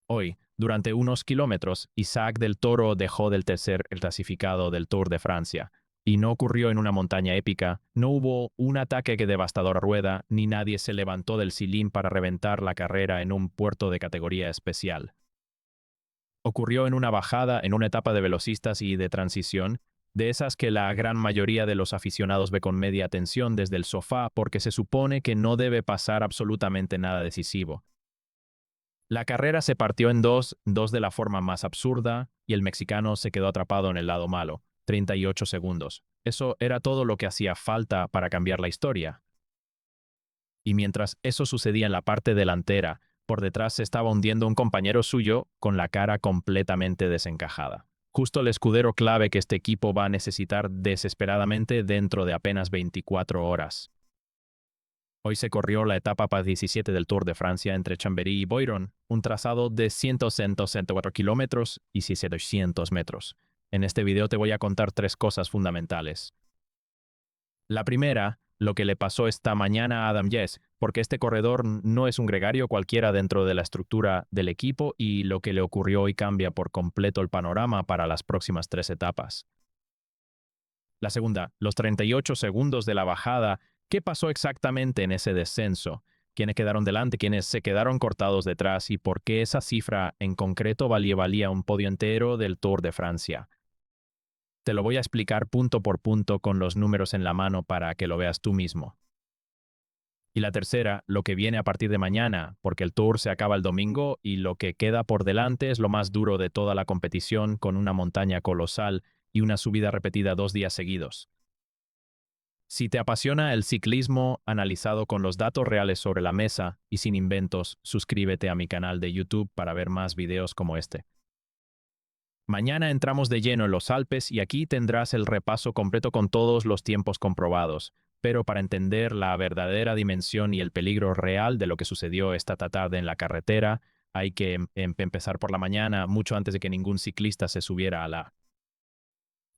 Hoy, durante unos kilómetros, Isaac del Toro dejó del tercer el clasificado del Tour de Francia. Y no ocurrió en una montaña épica, no hubo un ataque que devastadora rueda, ni nadie se levantó del silín para reventar la carrera en un puerto de categoría especial. Ocurrió en una bajada, en una etapa de velocistas y de transición, de esas que la gran mayoría de los aficionados ve con media atención desde el sofá porque se supone que no debe pasar absolutamente nada decisivo. La carrera se partió en dos de la forma más absurda, y el mexicano se quedó atrapado en el lado malo, 38 segundos. Eso era todo lo que hacía falta para cambiar la historia. Y mientras eso sucedía en la parte delantera, por detrás se estaba hundiendo un compañero suyo con la cara completamente desencajada. Justo el escudero clave que este equipo va a necesitar desesperadamente dentro de apenas 24 horas. Hoy se corrió la etapa PA17 del Tour de Francia entre Chambéry y Boiron, un trazado de 104 kilómetros y 700 metros. En este video te voy a contar tres cosas fundamentales. La primera, lo que le pasó esta mañana a Adam Yates, porque este corredor no es un gregario cualquiera dentro de la estructura del equipo y lo que le ocurrió hoy cambia por completo el panorama para las próximas tres etapas. La segunda, los 38 segundos de la bajada. ¿Qué pasó exactamente en ese descenso? ¿Quiénes quedaron delante? ¿Quiénes se quedaron cortados detrás? ¿Y por qué esa cifra en concreto valía un podio entero del Tour de Francia? Te lo voy a explicar punto por punto con los números en la mano para que lo veas tú mismo. Y la tercera, lo que viene a partir de mañana, porque el Tour se acaba el domingo y lo que queda por delante es lo más duro de toda la competición, con una montaña colosal y una subida repetida 2 días seguidos. Si te apasiona el ciclismo analizado con los datos reales sobre la mesa y sin inventos, suscríbete a mi canal de YouTube para ver más videos como este. Mañana entramos de lleno en los Alpes y aquí tendrás el repaso completo con todos los tiempos comprobados. Pero para entender la verdadera dimensión y el peligro real de lo que sucedió esta tarde en la carretera, hay que empezar por la mañana, mucho antes de que ningún ciclista se subiera a la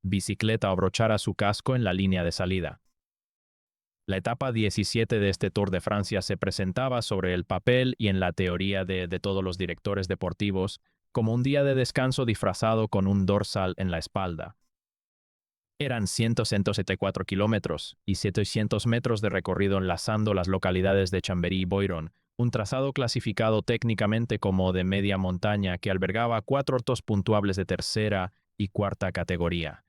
bicicleta o abrochara su casco en la línea de salida. La etapa 17 de este Tour de Francia se presentaba sobre el papel y en la teoría de todos los directores deportivos como un día de descanso disfrazado con un dorsal en la espalda. Eran 174 kilómetros y 700 metros de recorrido enlazando las localidades de Chambéry y Boiron, un trazado clasificado técnicamente como de media montaña que albergaba 4 ortos puntuables de tercera y cuarta categoría.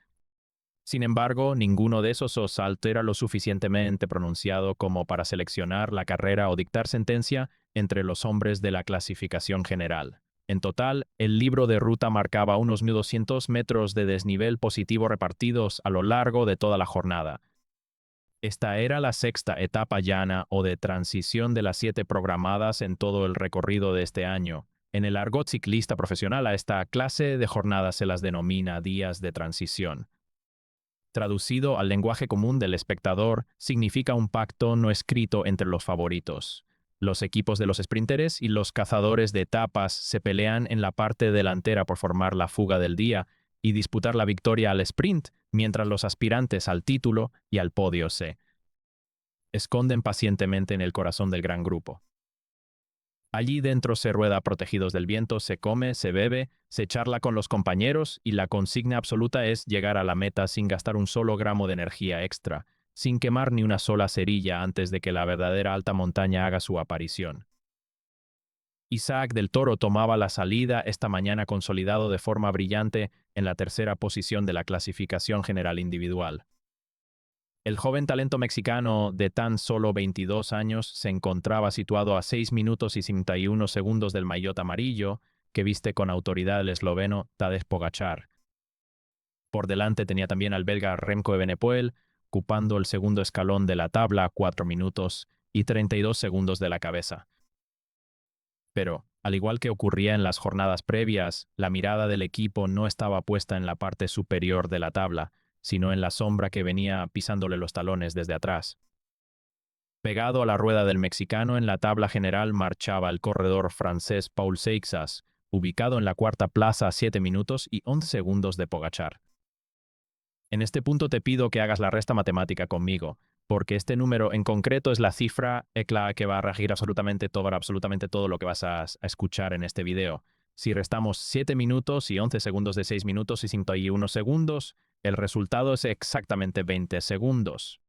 Sin embargo, ninguno de esos saltos era lo suficientemente pronunciado como para seleccionar la carrera o dictar sentencia entre los hombres de la clasificación general. En total, el libro de ruta marcaba unos 1.200 metros de desnivel positivo repartidos a lo largo de toda la jornada. Esta era la sexta etapa llana o de transición de las 7 programadas en todo el recorrido de este año. En el argot ciclista profesional, a esta clase de jornadas se las denomina días de transición. Traducido al lenguaje común del espectador, significa un pacto no escrito entre los favoritos. Los equipos de los sprinteres y los cazadores de etapas se pelean en la parte delantera por formar la fuga del día y disputar la victoria al sprint, mientras los aspirantes al título y al podio se esconden pacientemente en el corazón del gran grupo. Allí dentro se rueda protegidos del viento, se come, se bebe, se charla con los compañeros y la consigna absoluta es llegar a la meta sin gastar un solo gramo de energía extra, sin quemar ni una sola cerilla antes de que la verdadera alta montaña haga su aparición. Isaac del Toro tomaba la salida esta mañana consolidado de forma brillante en la tercera posición de la clasificación general individual. El joven talento mexicano de tan solo 22 años se encontraba situado a 6 minutos y 51 segundos del maillot amarillo que viste con autoridad el esloveno Tadej Pogačar. Por delante tenía también al belga Remco Evenepoel, ocupando el segundo escalón de la tabla a 4 minutos y 32 segundos de la cabeza. Pero, al igual que ocurría en las jornadas previas, la mirada del equipo no estaba puesta en la parte superior de la tabla, sino en la sombra que venía pisándole los talones desde atrás. Pegado a la rueda del mexicano en la tabla general marchaba el corredor francés Paul Seixas, ubicado en la cuarta plaza a 7 minutos y 11 segundos de Pogačar. En este punto te pido que hagas la resta matemática conmigo, porque este número en concreto es la cifra que va a regir absolutamente todo lo que vas a escuchar en este video. Si restamos 7 minutos y 11 segundos de 6 minutos y 51 segundos, el resultado es exactamente 20 segundos.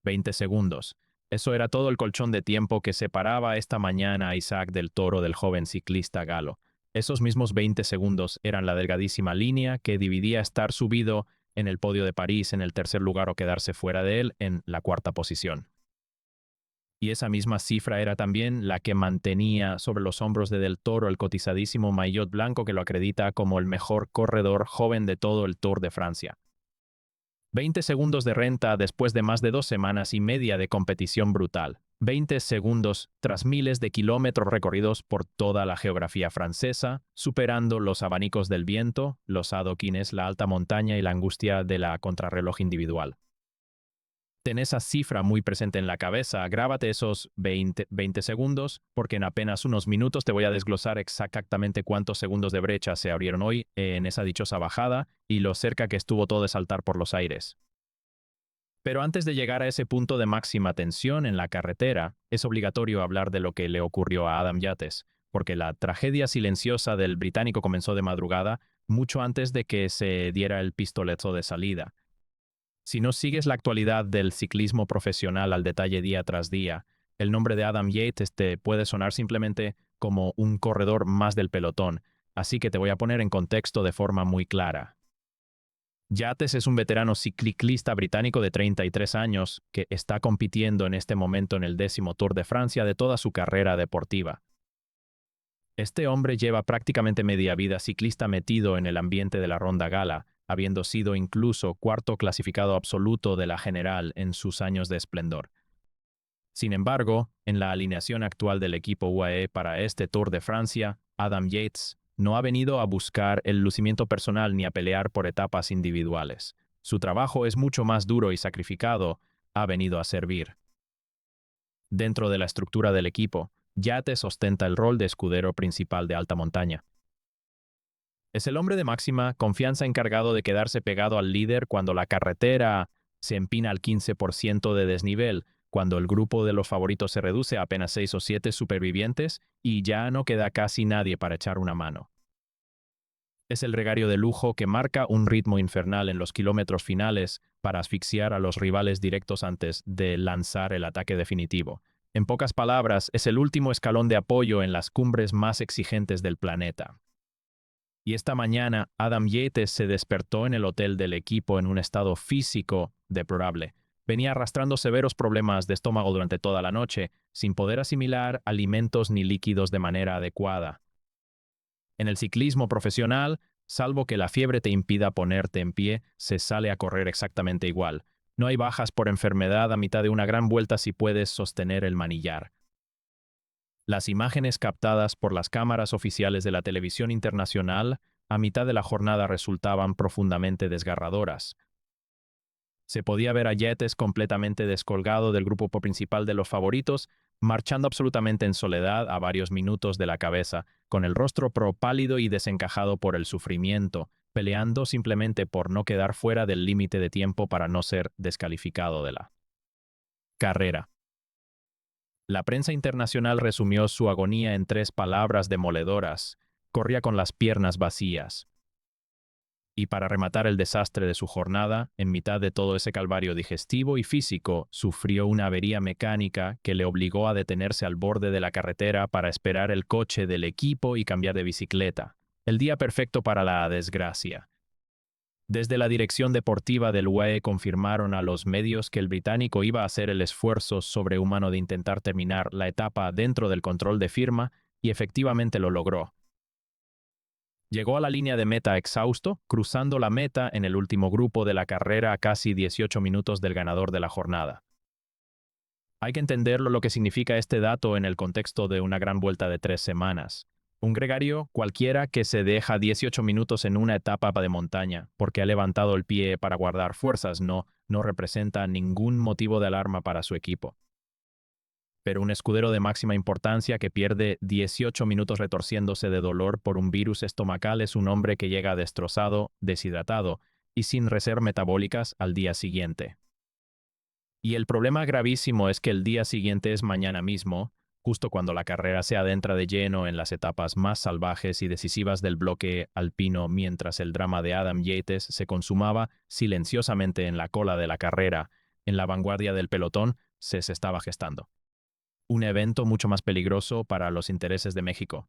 20 segundos. Eso era todo el colchón de tiempo que separaba esta mañana a Isaac del Toro del joven ciclista galo. Esos mismos 20 segundos eran la delgadísima línea que dividía estar subido en el podio de París en el tercer lugar o quedarse fuera de él en la cuarta posición. Y esa misma cifra era también la que mantenía sobre los hombros de Del Toro el cotizadísimo maillot blanco que lo acredita como el mejor corredor joven de todo el Tour de Francia. 20 segundos de renta después de más de 2 semanas y media de competición brutal. 20 segundos tras miles de kilómetros recorridos por toda la geografía francesa, superando los abanicos del viento, los adoquines, la alta montaña y la angustia de la contrarreloj individual. Ten esa cifra muy presente en la cabeza, grábate esos 20 segundos, porque en apenas unos minutos te voy a desglosar exactamente cuántos segundos de brecha se abrieron hoy en esa dichosa bajada y lo cerca que estuvo todo de saltar por los aires. Pero antes de llegar a ese punto de máxima tensión en la carretera, es obligatorio hablar de lo que le ocurrió a Adam Yates, porque la tragedia silenciosa del británico comenzó de madrugada, mucho antes de que se diera el pistoletazo de salida. Si no sigues la actualidad del ciclismo profesional al detalle día tras día, el nombre de Adam Yates te puede sonar simplemente como un corredor más del pelotón, así que te voy a poner en contexto de forma muy clara. Yates es un veterano ciclista británico de 33 años que está compitiendo en este momento en el 10º Tour de Francia de toda su carrera deportiva. Este hombre lleva prácticamente media vida ciclista metido en el ambiente de la Ronda Gala, habiendo sido incluso cuarto clasificado absoluto de la general en sus años de esplendor. Sin embargo, en la alineación actual del equipo UAE para este Tour de Francia, Adam Yates no ha venido a buscar el lucimiento personal ni a pelear por etapas individuales. Su trabajo es mucho más duro y sacrificado, ha venido a servir. Dentro de la estructura del equipo, Yates ostenta el rol de escudero principal de alta montaña. Es el hombre de máxima confianza encargado de quedarse pegado al líder cuando la carretera se empina al 15% de desnivel, cuando el grupo de los favoritos se reduce a apenas 6 o 7 supervivientes y ya no queda casi nadie para echar una mano. Es el gregario de lujo que marca un ritmo infernal en los kilómetros finales para asfixiar a los rivales directos antes de lanzar el ataque definitivo. En pocas palabras, es el último escalón de apoyo en las cumbres más exigentes del planeta. Y esta mañana, Adam Yates se despertó en el hotel del equipo en un estado físico deplorable. Venía arrastrando severos problemas de estómago durante toda la noche, sin poder asimilar alimentos ni líquidos de manera adecuada. En el ciclismo profesional, salvo que la fiebre te impida ponerte en pie, se sale a correr exactamente igual. No hay bajas por enfermedad a mitad de una gran vuelta si puedes sostener el manillar. Las imágenes captadas por las cámaras oficiales de la televisión internacional a mitad de la jornada resultaban profundamente desgarradoras. Se podía ver a Yates completamente descolgado del grupo principal de los favoritos, marchando absolutamente en soledad a varios minutos de la cabeza, con el rostro pálido y desencajado por el sufrimiento, peleando simplemente por no quedar fuera del límite de tiempo para no ser descalificado de la carrera. La prensa internacional resumió su agonía en 3 palabras demoledoras: corría con las piernas vacías. Y para rematar el desastre de su jornada, en mitad de todo ese calvario digestivo y físico, sufrió una avería mecánica que le obligó a detenerse al borde de la carretera para esperar el coche del equipo y cambiar de bicicleta. El día perfecto para la desgracia. Desde la dirección deportiva del UAE confirmaron a los medios que el británico iba a hacer el esfuerzo sobrehumano de intentar terminar la etapa dentro del control de firma, y efectivamente lo logró. Llegó a la línea de meta exhausto, cruzando la meta en el último grupo de la carrera a casi 18 minutos del ganador de la jornada. Hay que entenderlo lo que significa este dato en el contexto de una gran vuelta de 3 semanas. Un gregario cualquiera que se deja 18 minutos en una etapa de montaña porque ha levantado el pie para guardar fuerzas no representa ningún motivo de alarma para su equipo. Pero un escudero de máxima importancia que pierde 18 minutos retorciéndose de dolor por un virus estomacal es un hombre que llega destrozado, deshidratado y sin reservas metabólicas al día siguiente. Y el problema gravísimo es que el día siguiente es mañana mismo, justo cuando la carrera se adentra de lleno en las etapas más salvajes y decisivas del bloque alpino, mientras el drama de Adam Yates se consumaba silenciosamente en la cola de la carrera, en la vanguardia del pelotón, se estaba gestando un evento mucho más peligroso para los intereses de México.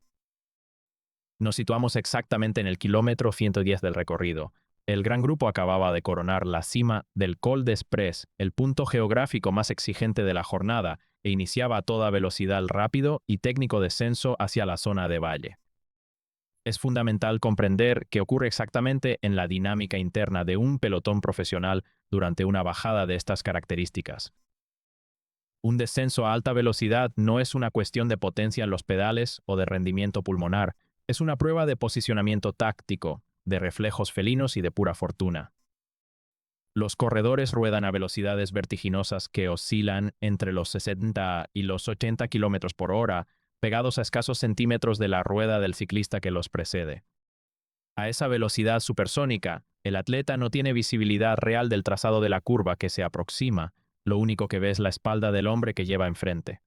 Nos situamos exactamente en el kilómetro 110 del recorrido. El gran grupo acababa de coronar la cima del Col d'Espres, el punto geográfico más exigente de la jornada, e iniciaba a toda velocidad el rápido y técnico descenso hacia la zona de valle. Es fundamental comprender qué ocurre exactamente en la dinámica interna de un pelotón profesional durante una bajada de estas características. Un descenso a alta velocidad no es una cuestión de potencia en los pedales o de rendimiento pulmonar, es una prueba de posicionamiento táctico, de reflejos felinos y de pura fortuna. Los corredores ruedan a velocidades vertiginosas que oscilan entre los 60 y los 80 km por hora, pegados a escasos centímetros de la rueda del ciclista que los precede. A esa velocidad supersónica, el atleta no tiene visibilidad real del trazado de la curva que se aproxima, lo único que ve es la espalda del hombre que lleva enfrente.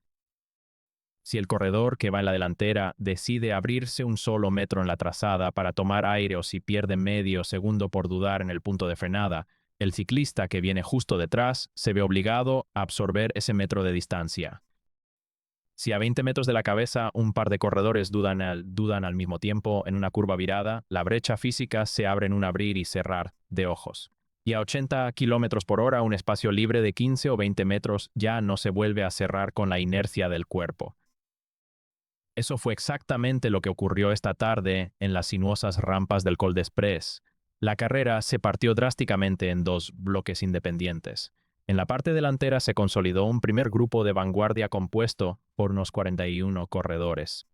Si el corredor que va en la delantera decide abrirse un solo metro en la trazada para tomar aire o si pierde medio segundo por dudar en el punto de frenada, el ciclista que viene justo detrás se ve obligado a absorber ese metro de distancia. Si a 20 metros de la cabeza un par de corredores dudan al mismo tiempo en una curva virada, la brecha física se abre en un abrir y cerrar de ojos. Y a 80 km por hora un espacio libre de 15 o 20 metros ya no se vuelve a cerrar con la inercia del cuerpo. Eso fue exactamente lo que ocurrió esta tarde en las sinuosas rampas del Col d'Espres. La carrera se partió drásticamente en dos bloques independientes. En la parte delantera se consolidó un primer grupo de vanguardia compuesto por unos 41 corredores.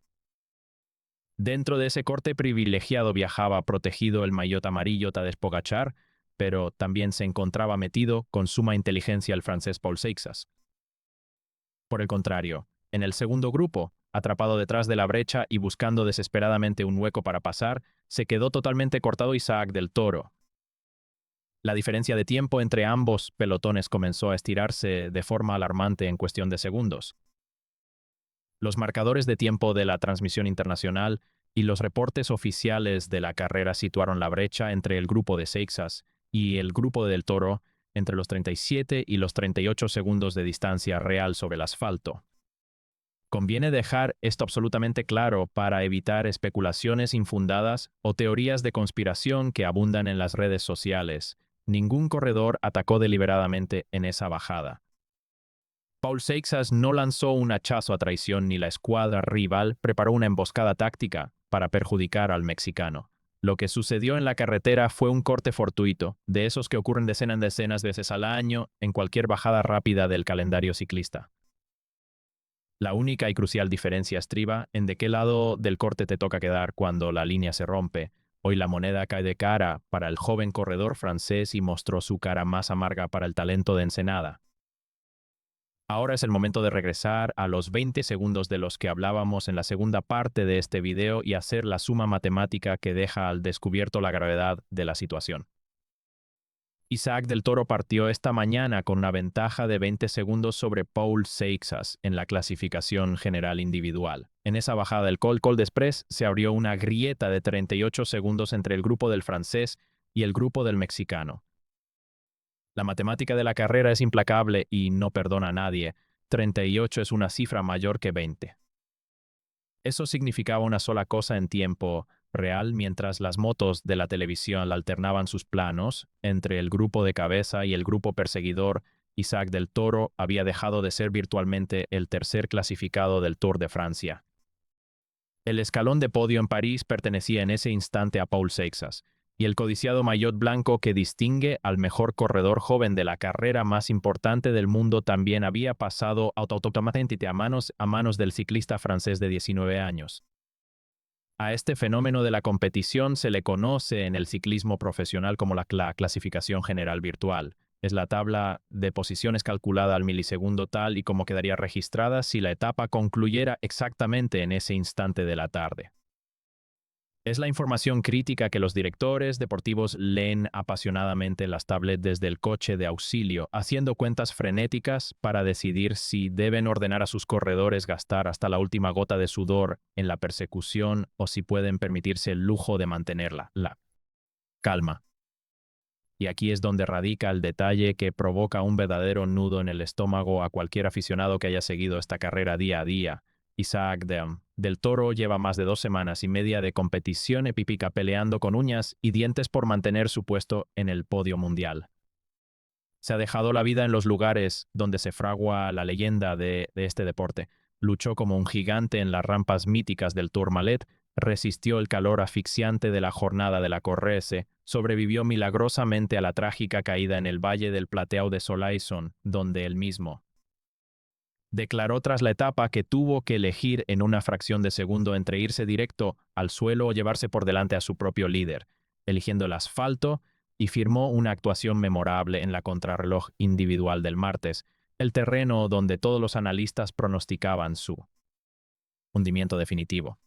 Dentro de ese corte privilegiado viajaba protegido el maillot amarillo Tadej Pogačar, pero también se encontraba metido con suma inteligencia el francés Paul Seixas. Por el contrario, en el segundo grupo, atrapado detrás de la brecha y buscando desesperadamente un hueco para pasar, se quedó totalmente cortado Isaac del Toro. La diferencia de tiempo entre ambos pelotones comenzó a estirarse de forma alarmante en cuestión de segundos. Los marcadores de tiempo de la transmisión internacional y los reportes oficiales de la carrera situaron la brecha entre el grupo de Seixas y el grupo del Toro entre los 37 y los 38 segundos de distancia real sobre el asfalto. Conviene dejar esto absolutamente claro para evitar especulaciones infundadas o teorías de conspiración que abundan en las redes sociales. Ningún corredor atacó deliberadamente en esa bajada. Paul Seixas no lanzó un hachazo a traición ni la escuadra rival preparó una emboscada táctica para perjudicar al mexicano. Lo que sucedió en la carretera fue un corte fortuito, de esos que ocurren decenas de veces al año en cualquier bajada rápida del calendario ciclista. La única y crucial diferencia estriba en de qué lado del corte te toca quedar cuando la línea se rompe. Hoy la moneda cae de cara para el joven corredor francés y mostró su cara más amarga para el talento de Ensenada. Ahora es el momento de regresar a los 20 segundos de los que hablábamos en la segunda parte de este video y hacer la suma matemática que deja al descubierto la gravedad de la situación. Isaac del Toro partió esta mañana con una ventaja de 20 segundos sobre Paul Seixas en la clasificación general individual. En esa bajada del Col d'Espres se abrió una grieta de 38 segundos entre el grupo del francés y el grupo del mexicano. La matemática de la carrera es implacable y no perdona a nadie. 38 es una cifra mayor que 20. Eso significaba una sola cosa en tiempo real mientras las motos de la televisión alternaban sus planos entre el grupo de cabeza y el grupo perseguidor. Isaac del Toro había dejado de ser virtualmente el tercer clasificado del Tour de Francia. El escalón de podio en París pertenecía en ese instante a Paul Seixas, y el codiciado maillot blanco que distingue al mejor corredor joven de la carrera más importante del mundo también había pasado automáticamente a manos del ciclista francés de 19 años. A este fenómeno de la competición se le conoce en el ciclismo profesional como la clasificación general virtual. Es la tabla de posiciones calculada al milisegundo tal y como quedaría registrada si la etapa concluyera exactamente en ese instante de la tarde. Es la información crítica que los directores deportivos leen apasionadamente en las tablets desde el coche de auxilio, haciendo cuentas frenéticas para decidir si deben ordenar a sus corredores gastar hasta la última gota de sudor en la persecución o si pueden permitirse el lujo de mantenerla, la calma. Y aquí es donde radica el detalle que provoca un verdadero nudo en el estómago a cualquier aficionado que haya seguido esta carrera día a día. Isaac del Toro lleva más de 2 semanas y media de competición epípica peleando con uñas y dientes por mantener su puesto en el podio mundial. Se ha dejado la vida en los lugares donde se fragua la leyenda de este deporte. Luchó como un gigante en las rampas míticas del Tourmalet, resistió el calor asfixiante de la jornada de la Correse, sobrevivió milagrosamente a la trágica caída en el valle del Plateau de Soleilson, donde él mismo declaró tras la etapa que tuvo que elegir en una fracción de segundo entre irse directo al suelo o llevarse por delante a su propio líder, eligiendo el asfalto, y firmó una actuación memorable en la contrarreloj individual del martes, el terreno donde todos los analistas pronosticaban su hundimiento definitivo.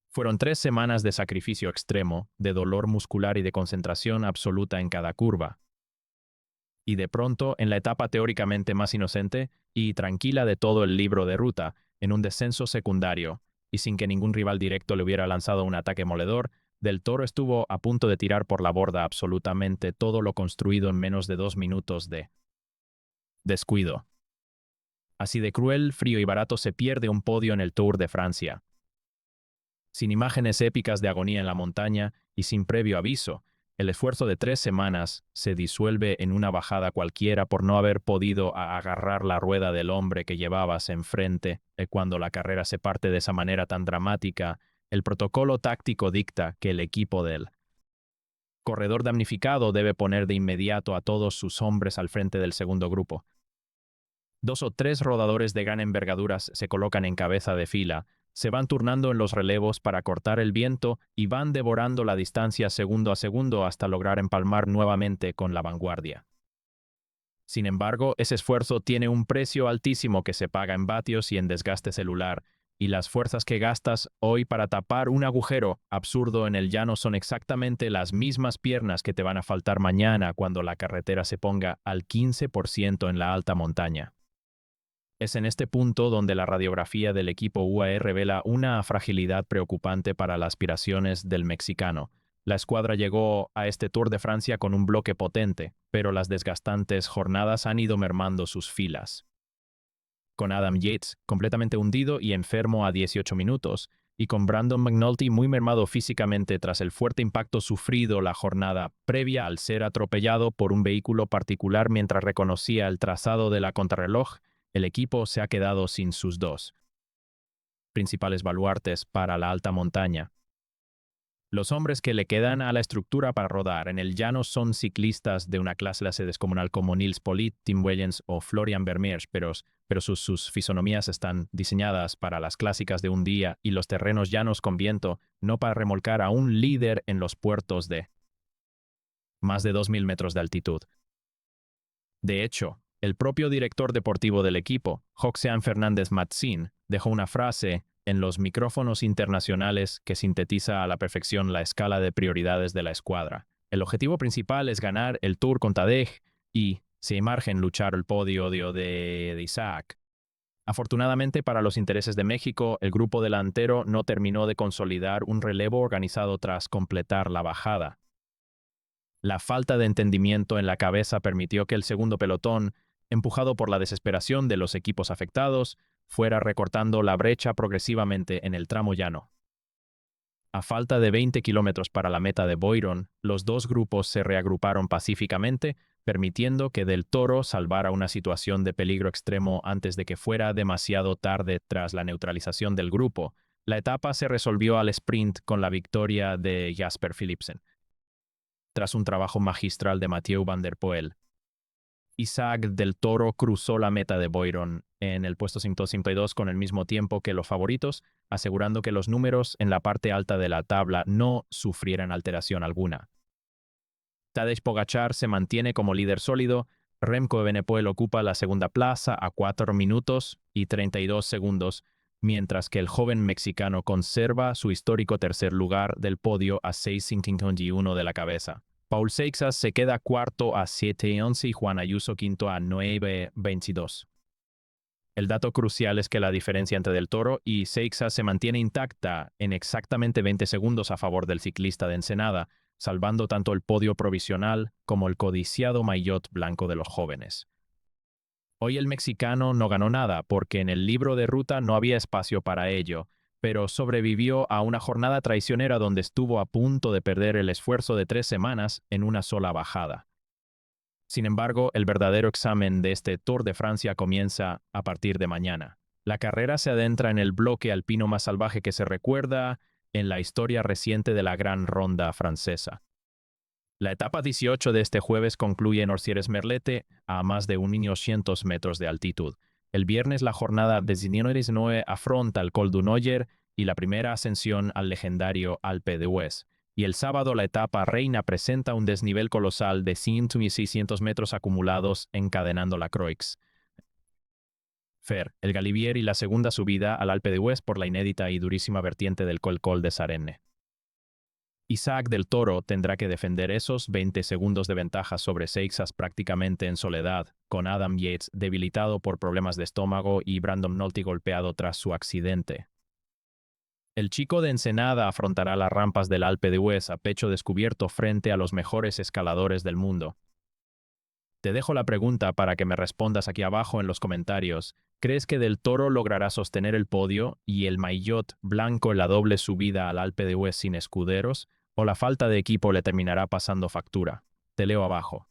Fueron 3 semanas de sacrificio extremo, de dolor muscular y de concentración absoluta en cada curva. Y de pronto, en la etapa teóricamente más inocente y tranquila de todo el libro de ruta, en un descenso secundario, y sin que ningún rival directo le hubiera lanzado un ataque moledor, Del Toro estuvo a punto de tirar por la borda absolutamente todo lo construido en menos de 2 minutos de descuido. Así de cruel, frío y barato se pierde un podio en el Tour de Francia. Sin imágenes épicas de agonía en la montaña y sin previo aviso, el esfuerzo de 3 semanas se disuelve en una bajada cualquiera por no haber podido agarrar la rueda del hombre que llevabas enfrente. Cuando la carrera se parte de esa manera tan dramática, el protocolo táctico dicta que el equipo del corredor damnificado debe poner de inmediato a todos sus hombres al frente del segundo grupo. 2 o 3 rodadores de gran envergadura se colocan en cabeza de fila, se van turnando en los relevos para cortar el viento y van devorando la distancia segundo a segundo hasta lograr empalmar nuevamente con la vanguardia. Sin embargo, ese esfuerzo tiene un precio altísimo que se paga en vatios y en desgaste celular, y las fuerzas que gastas hoy para tapar un agujero absurdo en el llano son exactamente las mismas piernas que te van a faltar mañana cuando la carretera se ponga al 15% en la alta montaña. Es en este punto donde la radiografía del equipo UAE revela una fragilidad preocupante para las aspiraciones del mexicano. La escuadra llegó a este Tour de Francia con un bloque potente, pero las desgastantes jornadas han ido mermando sus filas. Con Adam Yates completamente hundido y enfermo a 18 minutos, y con Brandon McNulty muy mermado físicamente tras el fuerte impacto sufrido la jornada previa al ser atropellado por un vehículo particular mientras reconocía el trazado de la contrarreloj, el equipo se ha quedado sin sus 2 principales baluartes para la alta montaña. Los hombres que le quedan a la estructura para rodar en el llano son ciclistas de una clase descomunal como Nils Politt, Tim Wellens o Florian Vermeers, pero sus fisonomías están diseñadas para las clásicas de un día y los terrenos llanos con viento, no para remolcar a un líder en los puertos de más de 2.000 metros de altitud. De hecho, el propio director deportivo del equipo, Joxean Fernández Matzin, dejó una frase en los micrófonos internacionales que sintetiza a la perfección la escala de prioridades de la escuadra. El objetivo principal es ganar el Tour con Tadej y, sin margen, luchar el podio de Isaac. Afortunadamente para los intereses de México, el grupo delantero no terminó de consolidar un relevo organizado tras completar la bajada. La falta de entendimiento en la cabeza permitió que el segundo pelotón, empujado por la desesperación de los equipos afectados, fuera recortando la brecha progresivamente en el tramo llano. A falta de 20 kilómetros para la meta de Boiron, los dos grupos se reagruparon pacíficamente, permitiendo que Del Toro salvara una situación de peligro extremo antes de que fuera demasiado tarde. Tras la neutralización del grupo, la etapa se resolvió al sprint con la victoria de Jasper Philipsen, tras un trabajo magistral de Mathieu van der Poel. Isaac Del Toro cruzó la meta de Boiron en el puesto 152 con el mismo tiempo que los favoritos, asegurando que los números en la parte alta de la tabla no sufrieran alteración alguna. Tadej Pogačar se mantiene como líder sólido, Remco Evenepoel ocupa la segunda plaza a 4 minutos y 32 segundos, mientras que el joven mexicano conserva su histórico tercer lugar del podio a 6:51 de la cabeza. Paul Seixas se queda cuarto a 7:11 y Juan Ayuso quinto a 9:22. El dato crucial es que la diferencia entre Del Toro y Seixas se mantiene intacta en exactamente 20 segundos a favor del ciclista de Ensenada, salvando tanto el podio provisional como el codiciado maillot blanco de los jóvenes. Hoy el mexicano no ganó nada porque en el libro de ruta no había espacio para ello, pero sobrevivió a una jornada traicionera donde estuvo a punto de perder el esfuerzo de 3 semanas en una sola bajada. Sin embargo, el verdadero examen de este Tour de Francia comienza a partir de mañana. La carrera se adentra en el bloque alpino más salvaje que se recuerda en la historia reciente de la Gran Ronda francesa. La etapa 18 de este jueves concluye en Orsières-Merlette a más de 1.800 metros de altitud. El viernes la jornada de 19 afronta el Col du Noyer y la primera ascensión al legendario Alpe d'Huez. Y el sábado la etapa reina presenta un desnivel colosal de 1.600 metros acumulados encadenando la Croix. Fer, el Galibier y la segunda subida al Alpe d'Huez por la inédita y durísima vertiente del Col de Sarenne. Isaac del Toro tendrá que defender esos 20 segundos de ventaja sobre Seixas prácticamente en soledad, con Adam Yates debilitado por problemas de estómago y Brandon Nolte golpeado tras su accidente. El chico de Ensenada afrontará las rampas del Alpe d'Huez a pecho descubierto frente a los mejores escaladores del mundo. Te dejo la pregunta para que me respondas aquí abajo en los comentarios. ¿Crees que Del Toro logrará sostener el podio y el maillot blanco en la doble subida al Alpe d'Huez sin escuderos? ¿O la falta de equipo le terminará pasando factura? Te leo abajo.